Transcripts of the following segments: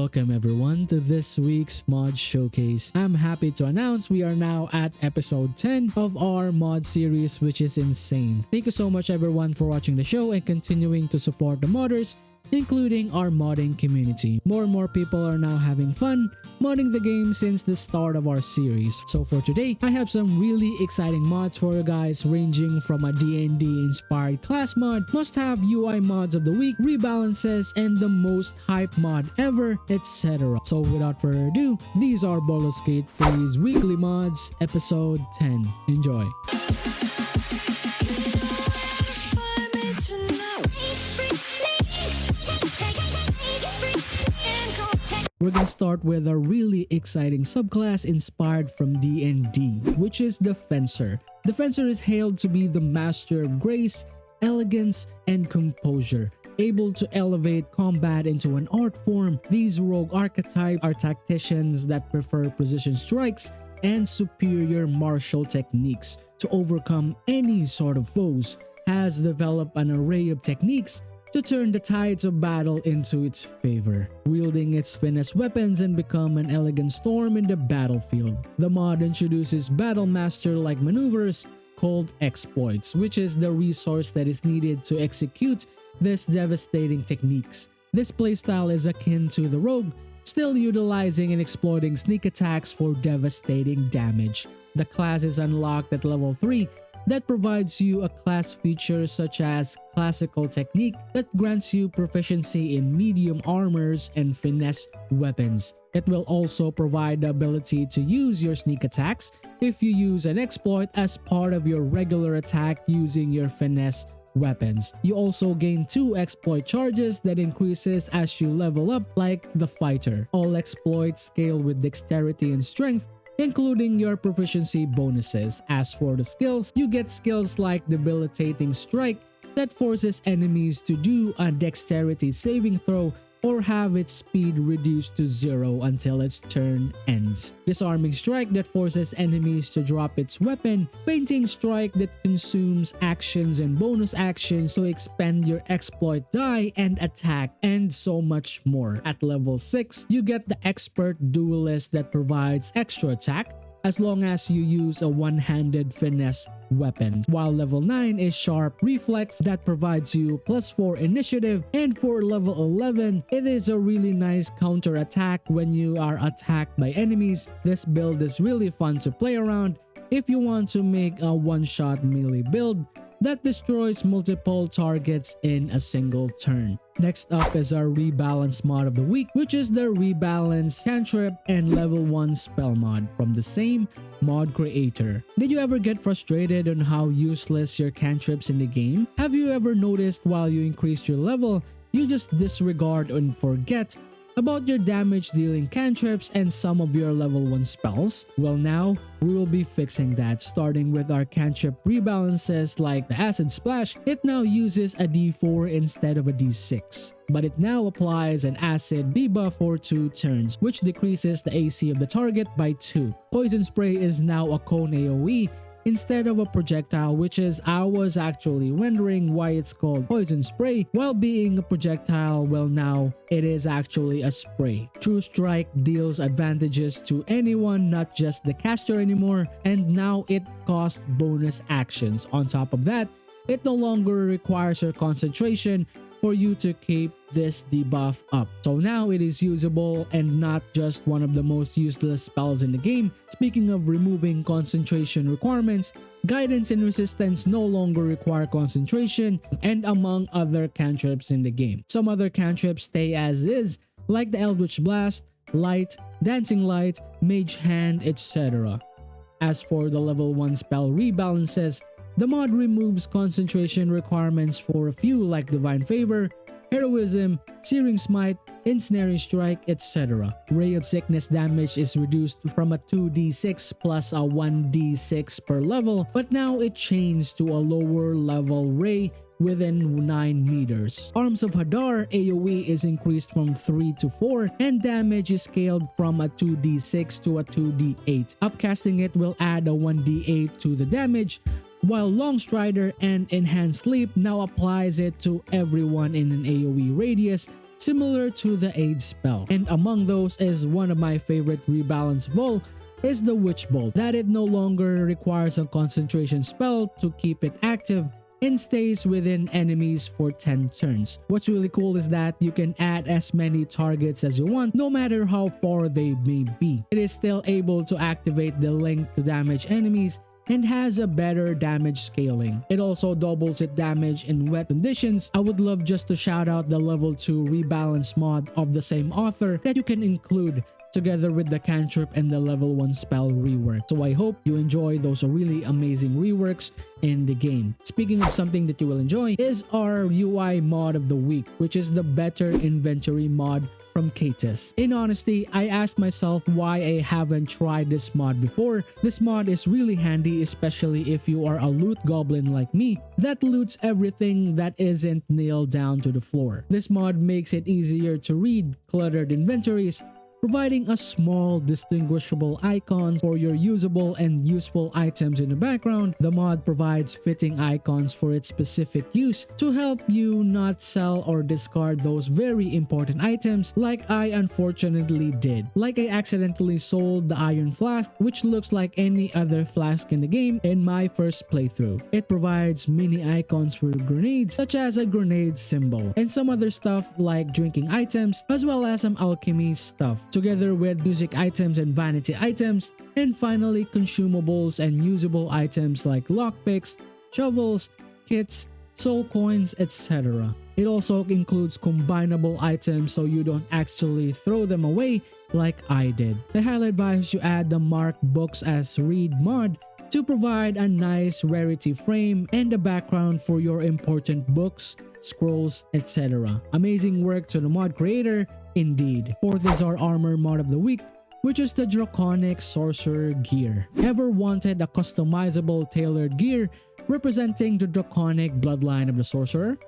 Welcome everyone to this week's mod showcase. I'm happy to announce we are now at episode 10 of our mod series, which is insane. Thank you so much everyone for watching the show and continuing to support the modders, including our modding community. More and more people are now having fun modding the game since the start of our series. So for today, I have some really exciting mods for you guys, ranging from a D&D inspired class mod, must-have UI mods of the week, rebalances, and the most hype mod ever, etc. So without further ado, these are Baldur's Gate 3's weekly mods, episode 10. Enjoy! We're gonna start with a really exciting subclass inspired from D&D, which is the Fencer. The Fencer is hailed to be the master of grace, elegance, and composure. Able to elevate combat into an art form, these rogue archetypes are tacticians that prefer precision strikes and superior martial techniques to overcome any sort of foes, has developed an array of techniques to turn the tides of battle into its favor, wielding its finesse weapons and become an elegant storm in the battlefield. The mod introduces battle master-like maneuvers called exploits, which is the resource that is needed to execute these devastating techniques. This playstyle is akin to the rogue, still utilizing and exploiting sneak attacks for devastating damage. The class is unlocked at level 3, that provides you a class feature such as classical technique that grants you proficiency in medium armors and finesse weapons. It will also provide the ability to use your sneak attacks if you use an exploit as part of your regular attack using your finesse weapons. You also gain 2 exploit charges that increases as you level up like the fighter. All exploits scale with dexterity and strength, including your proficiency bonuses. As for the skills, you get skills like Debilitating Strike that forces enemies to do a dexterity saving throw or have its speed reduced to 0 until its turn ends. Disarming Strike that forces enemies to drop its weapon. Fainting Strike that consumes actions and bonus actions to expend your exploit die and attack, and so much more. At level 6, you get the Expert Duelist that provides extra attack as long as you use a one-handed finesse weapon, while level 9 is Sharp Reflex that provides you +4 initiative, and for level 11 it is a really nice counter attack when you are attacked by enemies. This build is really fun to play around if you want to make a one-shot melee build that destroys multiple targets in a single turn. Next up is our Rebalance mod of the week, which is the Rebalance Cantrip and level 1 spell mod from the same mod creator. Did you ever get frustrated on how useless your cantrips in the game? Have you ever noticed while you increase your level, you just disregard and forget about your damage dealing cantrips and some of your level 1 spells? Well, now we will be fixing that, starting with our cantrip rebalances like the Acid Splash. It now uses a D4 instead of a D6, but it now applies an acid debuff for 2 turns, which decreases the AC of the target by 2. Poison Spray is now a cone AoE instead of a projectile, which is, I was actually wondering why it's called Poison Spray while being a projectile. Well, now it is actually a spray. True Strike deals advantages to anyone, not just the caster anymore, and now it costs bonus actions. On top of that, it no longer requires your concentration for you to keep this debuff up. So now it is usable and not just one of the most useless spells in the game. Speaking of removing concentration requirements, Guidance and Resistance no longer require concentration, and among other cantrips in the game. Some other cantrips stay as is, like the Eldritch Blast, Light, Dancing Light, Mage Hand, etc. As for the level 1 spell rebalances, the mod removes concentration requirements for a few like Divine Favor, Heroism, Searing Smite, Ensnaring Strike, etc. Ray of Sickness damage is reduced from a 2d6 plus a 1d6 per level, but now it changes to a lower level ray within 9 meters. Arms of Hadar AoE is increased from 3 to 4, and damage is scaled from a 2d6 to a 2d8. Upcasting it will add a 1d8 to the damage, while Long Strider and Enhanced Sleep now applies it to everyone in an AoE radius similar to the aid spell. And among those is one of my favorite Rebalance of all, is the Witch Bolt, that it no longer requires a concentration spell to keep it active and stays within enemies for 10 turns. What's really cool is that you can add as many targets as you want, no matter how far they may be. It is still able to activate the link to damage enemies and has a better damage scaling. It also doubles its damage in wet conditions. I would love just to shout out the level 2 Rebalance mod of the same author that you can include together with the Cantrip and the level 1 spell rework. So I hope you enjoy those really amazing reworks in the game. Speaking of something that you will enjoy is our UI mod of the week, which is the Better Inventory mod from Catus. In honesty, I asked myself why I haven't tried this mod before. This mod is really handy, especially if you are a loot goblin like me that loots everything that isn't nailed down to the floor. This mod makes it easier to read cluttered inventories, providing a small distinguishable icon for your usable and useful items in the background. The mod provides fitting icons for its specific use to help you not sell or discard those very important items like I unfortunately did. Like I accidentally sold the iron flask, which looks like any other flask in the game in my first playthrough. It provides mini icons for grenades, such as a grenade symbol, and some other stuff like drinking items, as well as some alchemy stuff, together with music items and vanity items, and finally consumables and usable items like lockpicks, shovels, kits, soul coins, etc. It also includes combinable items so you don't actually throw them away like I did. I highly advise you add the Mark Books as Read mod to provide a nice rarity frame and a background for your important books, scrolls, etc. Amazing work to the mod creator. Indeed. Fourth is our armor mod of the week, which is the Draconic Sorcerer gear. Ever wanted a customizable tailored gear representing the Draconic bloodline of the Sorcerer,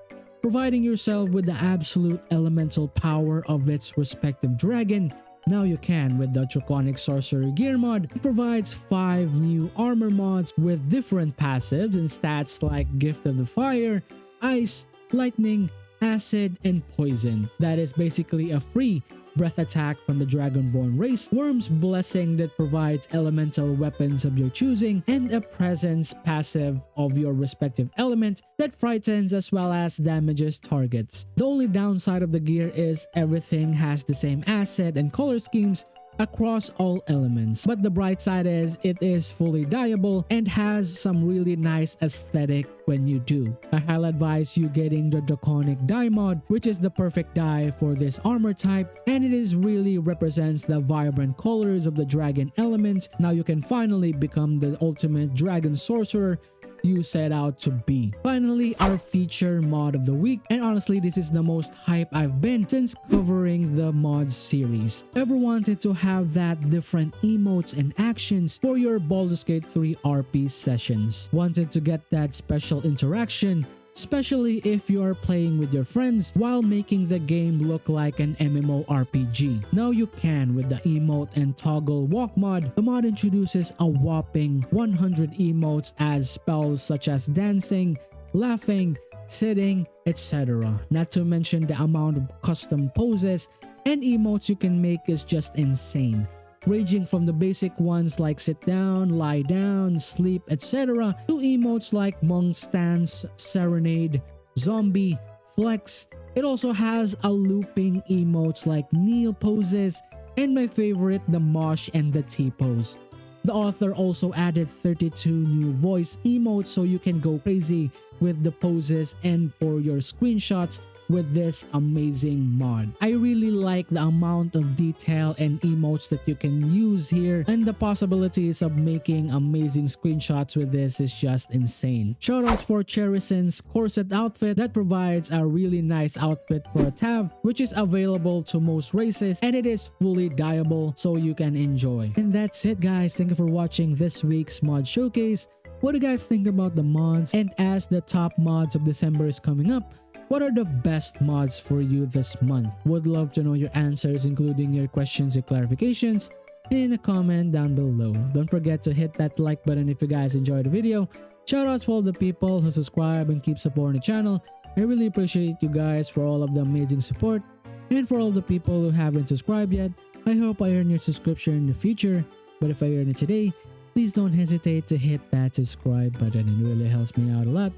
providing yourself with the absolute elemental power of its respective dragon? Now you can with the Draconic Sorcerer gear mod. It provides 5 new armor mods with different passives and stats like Gift of the Fire, Ice, Lightning, Acid, and Poison. That is basically a free breath attack from the Dragonborn race, Worm's Blessing that provides elemental weapons of your choosing, and a Presence passive of your respective element that frightens as well as damages targets. The only downside of the gear is everything has the same asset and color schemes across all elements, but the bright side is it is fully dyeable and has some really nice aesthetic when you do. I highly advise you getting the Draconic dye mod, which is the perfect dye for this armor type, and it is really represents the vibrant colors of the dragon element. Now you can finally become the ultimate dragon sorcerer you set out to be. Finally, our feature mod of the week, and honestly this is the most hype I've been since covering the mods series. Ever wanted to have that different emotes and actions for your Baldur's Gate 3 RP sessions? Wanted to get that special interaction, especially if you are playing with your friends while making the game look like an MMORPG. Now you can with the emote and toggle walk mod. The mod introduces a whopping 100 emotes as spells such as dancing, laughing, sitting, etc. Not to mention the amount of custom poses and emotes you can make is just insane, ranging from the basic ones like sit down, lie down, sleep, etc. to emotes like monk stance, serenade, zombie, flex. It also has a looping emotes like kneel poses, and my favorite, the mosh and the T-pose. The author also added 32 new voice emotes so you can go crazy with the poses and for your screenshots with this amazing mod. I really like the amount of detail and emotes that you can use here, and the possibilities of making amazing screenshots with this is just insane. Shoutouts for Cherison's corset outfit that provides a really nice outfit for a tab, which is available to most races, and it is fully dyeable so you can enjoy. And that's it guys, thank you for watching this week's mod showcase. What do you guys think about the mods? And as the top mods of December is coming up, what are the best mods for you this month? Would love to know your answers, including your questions and clarifications, in a comment down below. Don't forget to hit that like button if you guys enjoyed the video. Shoutouts for all the people who subscribe and keep supporting the channel. I really appreciate you guys for all of the amazing support. And for all the people who haven't subscribed yet, I hope I earn your subscription in the future. But if I earn it today, please don't hesitate to hit that subscribe button. It really helps me out a lot.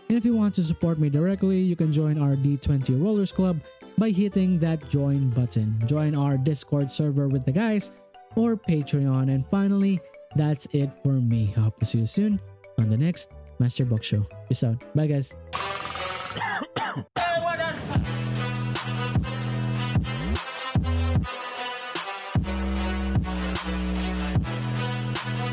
And if you want to support me directly, you can join our D20 Rollers Club by hitting that join button. Join our Discord server with the guys or Patreon. And finally, that's it for me. I hope to see you soon on the next Master Box Show. Peace out. Bye guys.